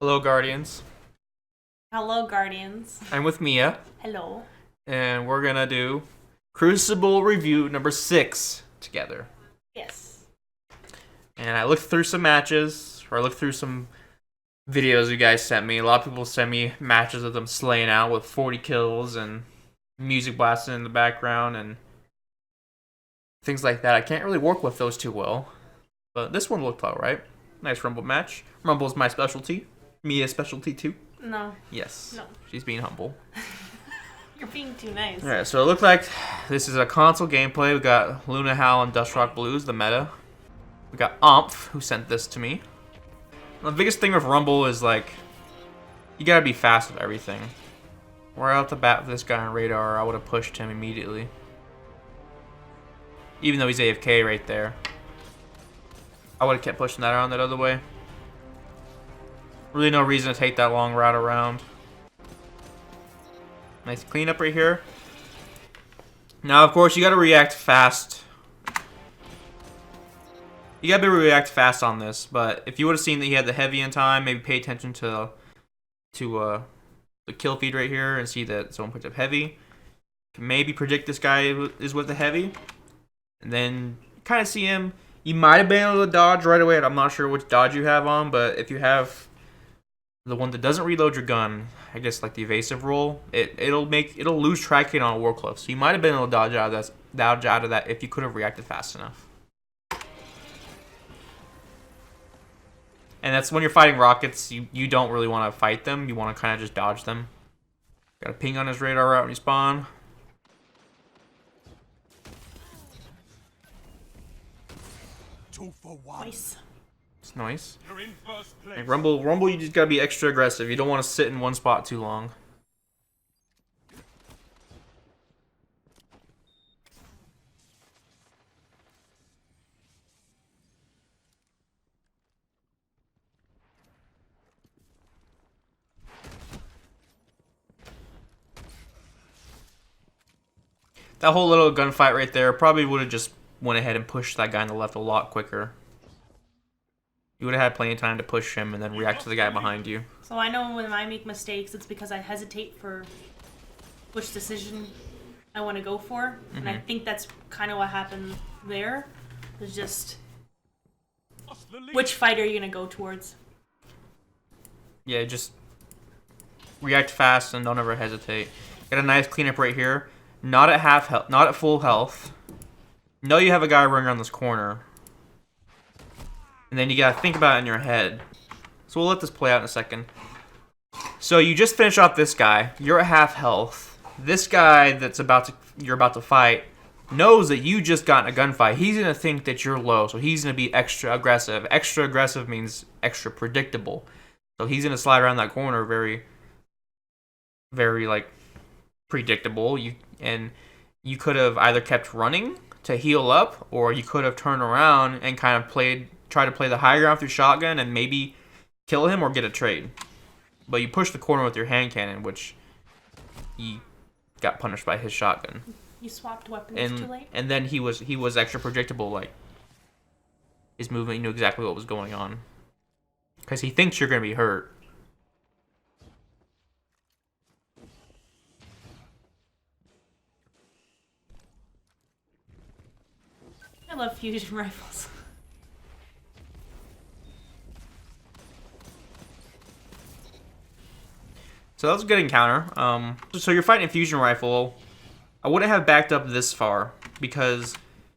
Hello, Guardians. Hello, Guardians. I'm with Mia, Hello. and we're gonna do Crucible review number 6 together. Yes. And I looked through some matches, or I looked through some videos you guys sent me. A lot of people sent me matches of them slaying out with 40 kills and music blasting in the background and things like that. I can't really work with those too well, but this one looked alright. Nice Rumble match. Rumble's my specialty. Mia's specialty too. No. Yes. No. She's being humble. You're being too nice. Alright, so it looked like this is a console gameplay. We got Luna Howl and Dust Rock Blues, the meta. We got Umph, who sent this to me. The biggest thing with Rumble is, like, you gotta be fast with everything. Right out the bat with this guy on radar, I would have pushed him immediately. Even though he's AFK right there. I would have kept pushing that around that other way. Really no reason to take that long route around. Nice cleanup right here. Now, of course, you gotta react fast. You gotta be able to react fast on this, but if you would have seen that he had the heavy in time, maybe pay attention to the kill feed right here and see that someone picked up heavy. Maybe predict this guy is with the heavy, and then kind of see him. You might have been able to dodge right away. I'm not sure which dodge you have on, but if you have the one that doesn't reload your gun, I guess like the evasive rule, it'll lose tracking on a war cliff. So you might have been able to dodge out of that if you could have reacted fast enough. And that's when you're fighting rockets, you don't really want to fight them. You want to kind of just dodge them. Got a ping on his radar right when you spawn. Nice. It's nice. Like Rumble, you just gotta be extra aggressive. You don't want to sit in one spot too long. That whole little gunfight right there probably would have just went ahead and pushed that guy on the left a lot quicker. You would have had plenty of time to push him and then react to the guy behind you. So I know when I make mistakes, it's because I hesitate for which decision I want to go for. And I think that's kind of what happened there. It's just which fight are you going to go towards? Yeah, just react fast and don't ever hesitate. Got a nice cleanup right here. Not at half health, not at full health. Know you have a guy running around this corner. And then you gotta think about it in your head. So we'll let this play out in a second. So you just finish off this guy. You're at half health. This guy that's you're about to fight knows that you just got in a gunfight. He's gonna think that you're low, so he's gonna be extra aggressive. Extra aggressive means extra predictable. So he's gonna slide around that corner very, very like predictable. You could have either kept running to heal up, or you could have turned around and kind of try to play the high ground through shotgun and maybe kill him or get a trade. But you pushed the corner with your hand cannon, which he got punished by his shotgun. You swapped weapons too late? And then he was extra predictable, like his movement, you knew exactly what was going on. Because he thinks you're gonna be hurt. I love fusion rifles. So that was a good encounter. So you're fighting a fusion rifle. I wouldn't have backed up this far because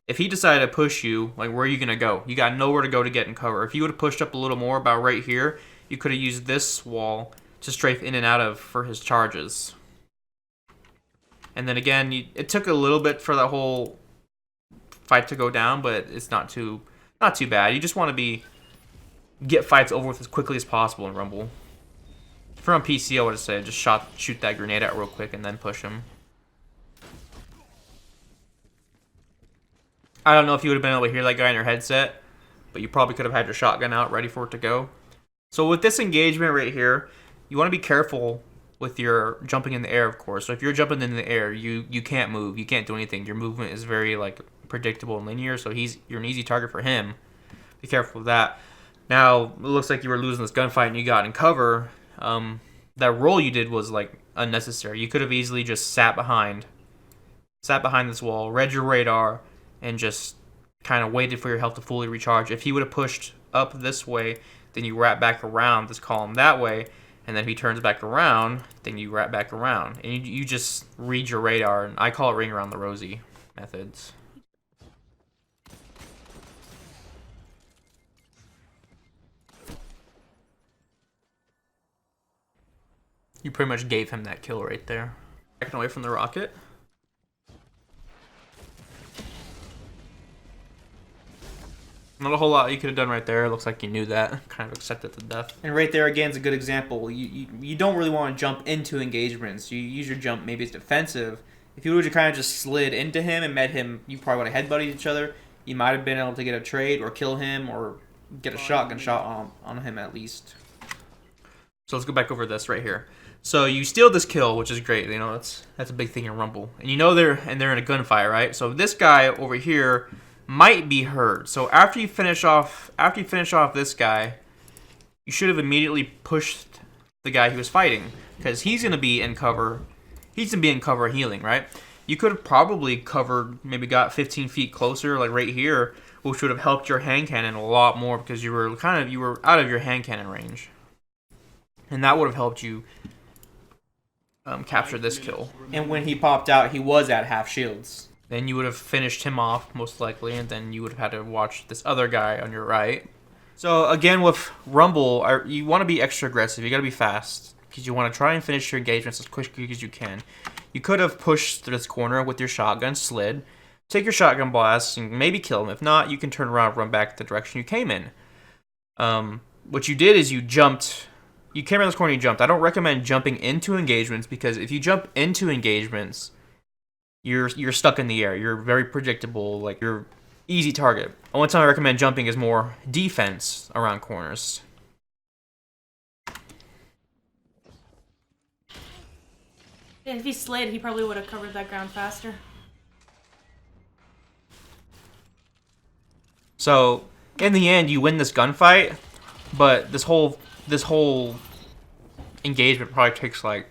if he decided to push you, like where are you gonna go? You got nowhere to go to get in cover. If you would have pushed up a little more, about right here, you could have used this wall to strafe in and out of for his charges. And then again, it took a little bit for that whole fight to go down, but it's not too bad. You just want to get fights over with as quickly as possible in Rumble. If you're on PC, I would have said just shoot that grenade out real quick and then push him. I don't know if you would have been able to hear that guy in your headset, but you probably could have had your shotgun out ready for it to go. So with this engagement right here, you want to be careful with your jumping in the air, of course. So if you're jumping in the air, you can't move, you can't do anything. Your movement is very like predictable and linear, so you're an easy target for him. Be careful with that. Now, it looks like you were losing this gunfight and you got in cover. That roll you did was, like, unnecessary. You could have easily just sat behind this wall, read your radar, and just kind of waited for your health to fully recharge. If he would have pushed up this way, then you wrap back around this column that way, and then if he turns back around, then you wrap back around. And you just read your radar, and I call it ring around the rosy methods. You pretty much gave him that kill right there. Backing away from the rocket. Not a whole lot you could have done right there. It looks like you knew that. Kind of accepted the death. And right there, again, is a good example. You don't really want to jump into engagements. You use your jump, maybe it's defensive. If you would have kind of just slid into him and met him, you probably would have headbutted each other. You might have been able to get a trade or kill him or get a shotgun shot on him at least. So let's go back over this right here. So you steal this kill, which is great. You know, that's a big thing in Rumble. And you know they're in a gunfight, right? So this guy over here might be hurt. So after you finish off this guy, you should have immediately pushed the guy he was fighting, because he's gonna be in cover. He's gonna be in cover healing, right? You could have probably covered, maybe got 15 feet closer, like right here, which would have helped your hand cannon a lot more because you were out of your hand cannon range, and that would have helped you capture this kill. And when he popped out, he was at half shields. Then you would have finished him off, most likely, and then you would have had to watch this other guy on your right. So, again, with Rumble, you want to be extra aggressive. You got to be fast, because you want to try and finish your engagements as quickly as you can. You could have pushed through this corner with your shotgun, slid, take your shotgun blast, and maybe kill him. If not, you can turn around and run back the direction you came in. What you did is you jumped. You came around this corner and you jumped. I don't recommend jumping into engagements, because if you jump into engagements, you're stuck in the air. You're very predictable. Like, you're easy target. Only time I recommend jumping is more defense around corners. If he slid, he probably would have covered that ground faster. So, in the end, you win this gunfight, but this whole engagement probably takes like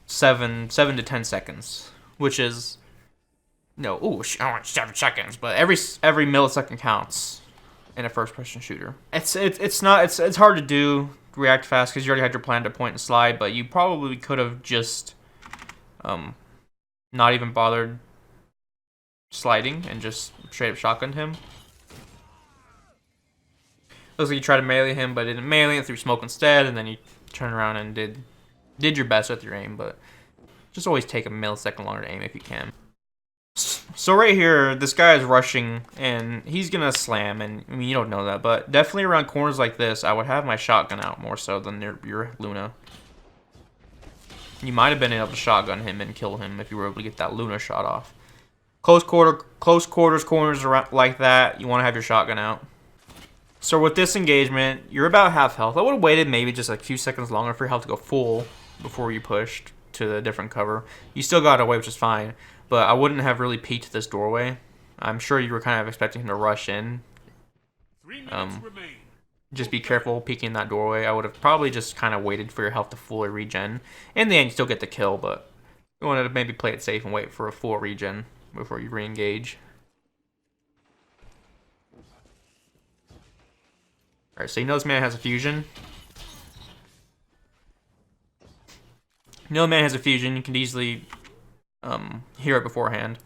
7 to 10 seconds, which is I want 7 seconds, but every millisecond counts in a first-person shooter. It's hard to do react fast because you already had your plan to point and slide, but you probably could have just not even bothered sliding and just straight up shotgunned him. Looks like you tried to melee him, but didn't melee him through smoke instead, and then you turn around and did your best with your aim, but just always take a millisecond longer to aim if you can. So right here, this guy is rushing, and he's gonna slam, and I mean, you don't know that, but definitely around corners like this, I would have my shotgun out more so than your Luna. You might have been able to shotgun him and kill him if you were able to get that Luna shot off. Close quarters corners around like that, you want to have your shotgun out. So with this engagement, you're about half health. I would have waited maybe just a few seconds longer for your health to go full before you pushed to the different cover. You still got away, which is fine, but I wouldn't have really peeked this doorway. I'm sure you were kind of expecting him to rush in. 3 minutes remain. Just be careful peeking that doorway. I would have probably just kind of waited for your health to fully regen. In the end, you still get the kill, but you wanted to maybe play it safe and wait for a full regen before you re-engage. Alright, so you know this man has a fusion. You know the man has a fusion. You can easily hear it beforehand.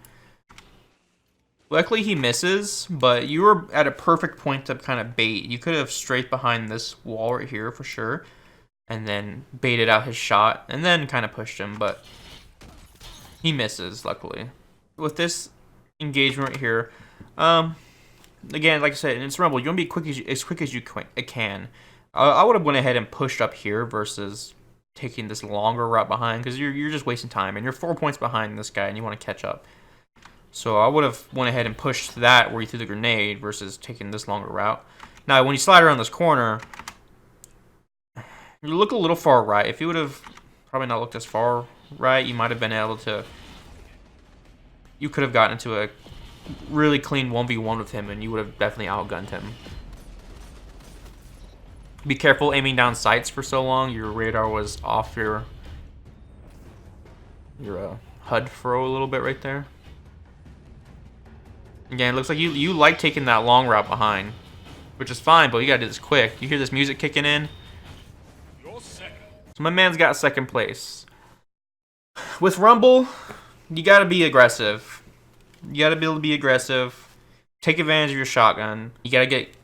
Luckily he misses, but you were at a perfect point to kind of bait. You could have straight behind this wall right here for sure, and then baited out his shot, and then kind of pushed him, but he misses, luckily. With this engagement right here, again, like I said, it's Rumble. You want to be as quick as you can. I would have went ahead and pushed up here versus taking this longer route behind, because you're just wasting time, and you're 4 points behind this guy, and you want to catch up. So I would have went ahead and pushed that where you threw the grenade versus taking this longer route. Now, when you slide around this corner, you look a little far right. If you would have probably not looked as far right, you might have been able to... You could have gotten into a really clean 1v1 with him, and you would have definitely outgunned him. Be careful aiming down sights for so long. Your radar was off your HUD for a little bit right there. Again, it looks like you like taking that long route behind, which is fine, but you gotta do this quick. You hear this music kicking in? You're second. So my man's got second place. With Rumble, you gotta be aggressive. You gotta be able to be aggressive. Take advantage of your shotgun. You gotta get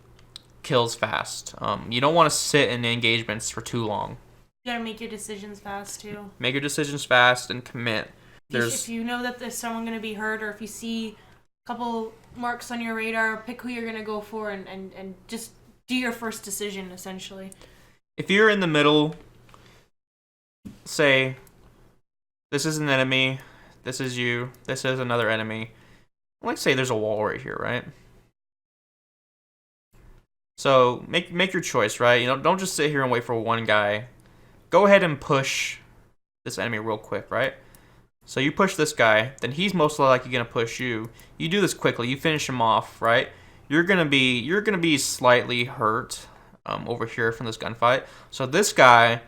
kills fast. You don't want to sit in engagements for too long. You gotta make your decisions fast too. Make your decisions fast and commit. If you know that there's someone gonna be hurt, or if you see a couple marks on your radar, pick who you're gonna go for and just do your first decision essentially. If you're in the middle, say, this is an enemy, this is you, this is another enemy. Let's say there's a wall right here, right? So make your choice, right? You know, don't just sit here and wait for one guy. Go ahead and push this enemy real quick, right? So you push this guy, then he's most likely gonna push you. You do this quickly. You finish him off, right? You're gonna be slightly hurt over here from this gunfight. So this guy,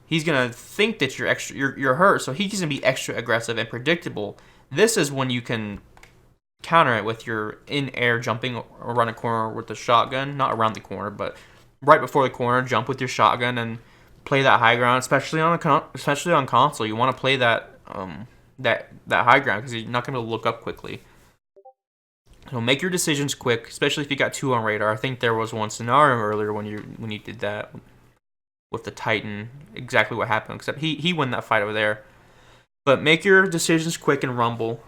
he's gonna think that you're hurt, so he's gonna be extra aggressive and predictable. This is when you can counter it with your in-air jumping around a corner with the shotgun. Not around the corner, but right before the corner, jump with your shotgun and play that high ground. Especially on console, you want to play that that high ground because you're not gonna look up quickly. So make your decisions quick, especially if you got two on radar. I think there was one scenario earlier when you did that with the Titan. Exactly what happened, except he won that fight over there. But make your decisions quick and Rumble.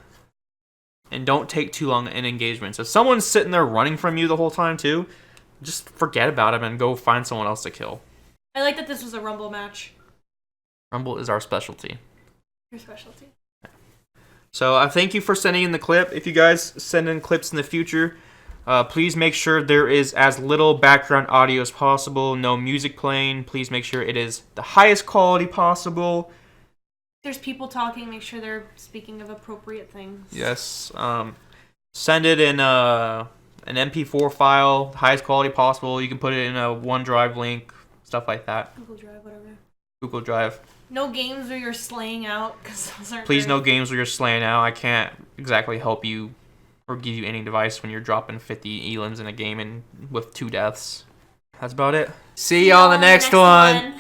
And don't take too long in engagements. If someone's sitting there running from you the whole time too, just forget about him and go find someone else to kill. I like that this was a Rumble match. Rumble is our specialty. Your specialty. So I thank you for sending in the clip. If you guys send in clips in the future, please make sure there is as little background audio as possible. No music playing. Please make sure it is the highest quality possible. There's people talking, make sure they're speaking of appropriate things. Yes. Send it in an MP4 file, highest quality possible. You can put it in a OneDrive link, stuff like that. Google Drive, whatever. Google Drive. No games where you're slaying out, because those aren't Please, very... no games where you're slaying out. I can't exactly help you or give you any advice when you're dropping 50 elims in a game and with 2 deaths. That's about it. See you on the next one.